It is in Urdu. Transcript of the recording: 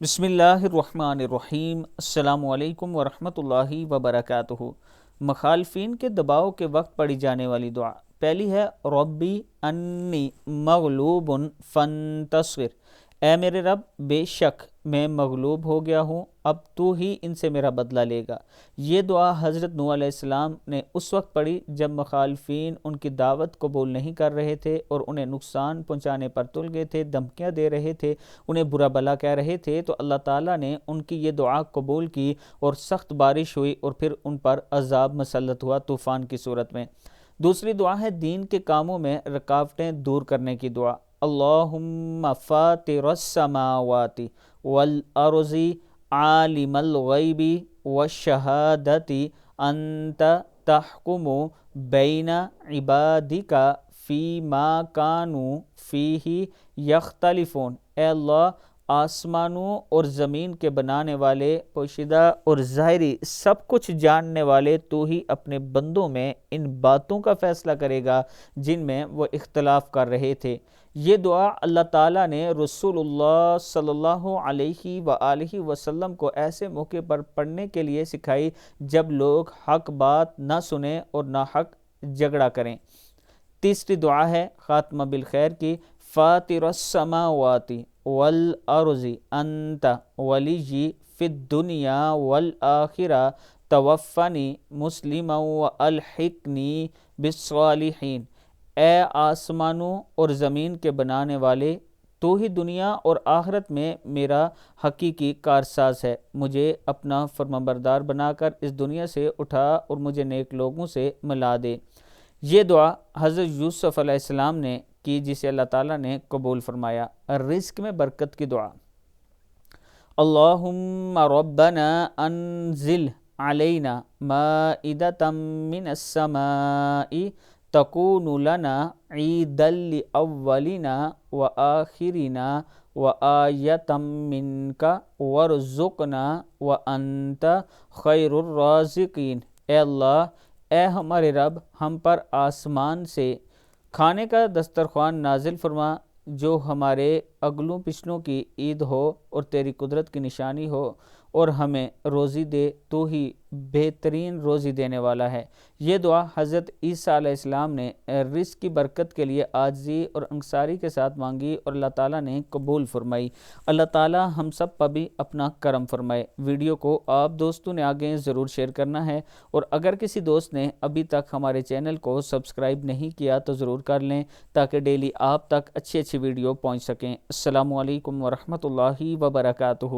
بسم اللہ الرحمن الرحیم۔ السلام علیکم ورحمۃ اللہ وبرکاتہ۔ مخالفین کے دباؤ کے وقت پڑھی جانے والی دعا پہلی ہے ربی انی مغلوب فانتصر، اے میرے رب بے شک میں مغلوب ہو گیا ہوں، اب تو ہی ان سے میرا بدلہ لے گا۔ یہ دعا حضرت نوح علیہ السلام نے اس وقت پڑھی جب مخالفین ان کی دعوت قبول نہیں کر رہے تھے اور انہیں نقصان پہنچانے پر تل گئے تھے، دھمکیاں دے رہے تھے، انہیں برا بھلا کہہ رہے تھے، تو اللہ تعالیٰ نے ان کی یہ دعا قبول کی اور سخت بارش ہوئی اور پھر ان پر عذاب مسلط ہوا طوفان کی صورت میں۔ دوسری دعا ہے دین کے کاموں میں رکاوٹیں دور کرنے کی دعا۔ اللہم فاطر السماوات والارض عالم الغیب والشہادت انت تحکم بین عبادک فیما کانوا فیہ یختلفون، اے اللہ آسمانوں اور زمین کے بنانے والے، پوشیدہ اور ظاہری سب کچھ جاننے والے، تو ہی اپنے بندوں میں ان باتوں کا فیصلہ کرے گا جن میں وہ اختلاف کر رہے تھے۔ یہ دعا اللہ تعالیٰ نے رسول اللہ صلی اللہ علیہ وآلہ وسلم کو ایسے موقع پر پڑھنے کے لیے سکھائی جب لوگ حق بات نہ سنیں اور نہ حق جھگڑا کریں۔ تیسری دعا ہے خاتمہ بالخیر کی، فاطر السماوات والارض انت ولی فی الدنیا والآخرہ توفنی مسلما والحقنی بالصالحین، اے آسمانوں اور زمین کے بنانے والے، تو ہی دنیا اور آخرت میں میرا حقیقی کارساز ہے، مجھے اپنا فرمانبردار بنا کر اس دنیا سے اٹھا اور مجھے نیک لوگوں سے ملا دے۔ یہ دعا حضرت یوسف علیہ السلام نے کی جسے اللہ تعالیٰ نے قبول فرمایا۔ رزق میں برکت کی دعا، اللہم ربنا انزل علینا مائدۃ من السماء تکون لنا عیدا لاولنا وآخرنا وآیۃ منک وارزقنا وانت خیر الرازقین، اے اللہ اے ہمارے رب ہم پر آسمان سے کھانے کا دسترخوان نازل فرما جو ہمارے اگلوں پچھلوں کی عید ہو اور تیری قدرت کی نشانی ہو، اور ہمیں روزی دے، تو ہی بہترین روزی دینے والا ہے۔ یہ دعا حضرت عیسیٰ علیہ السلام نے رزق کی برکت کے لیے عاجزی اور انکساری کے ساتھ مانگی اور اللہ تعالیٰ نے قبول فرمائی۔ اللہ تعالیٰ ہم سب پر بھی اپنا کرم فرمائے۔ ویڈیو کو آپ دوستوں نے آگے ضرور شیئر کرنا ہے، اور اگر کسی دوست نے ابھی تک ہمارے چینل کو سبسکرائب نہیں کیا تو ضرور کر لیں تاکہ ڈیلی آپ تک اچھی ویڈیو پہنچ سکیں۔ السلام علیکم ورحمۃ اللہ وبرکاتہ۔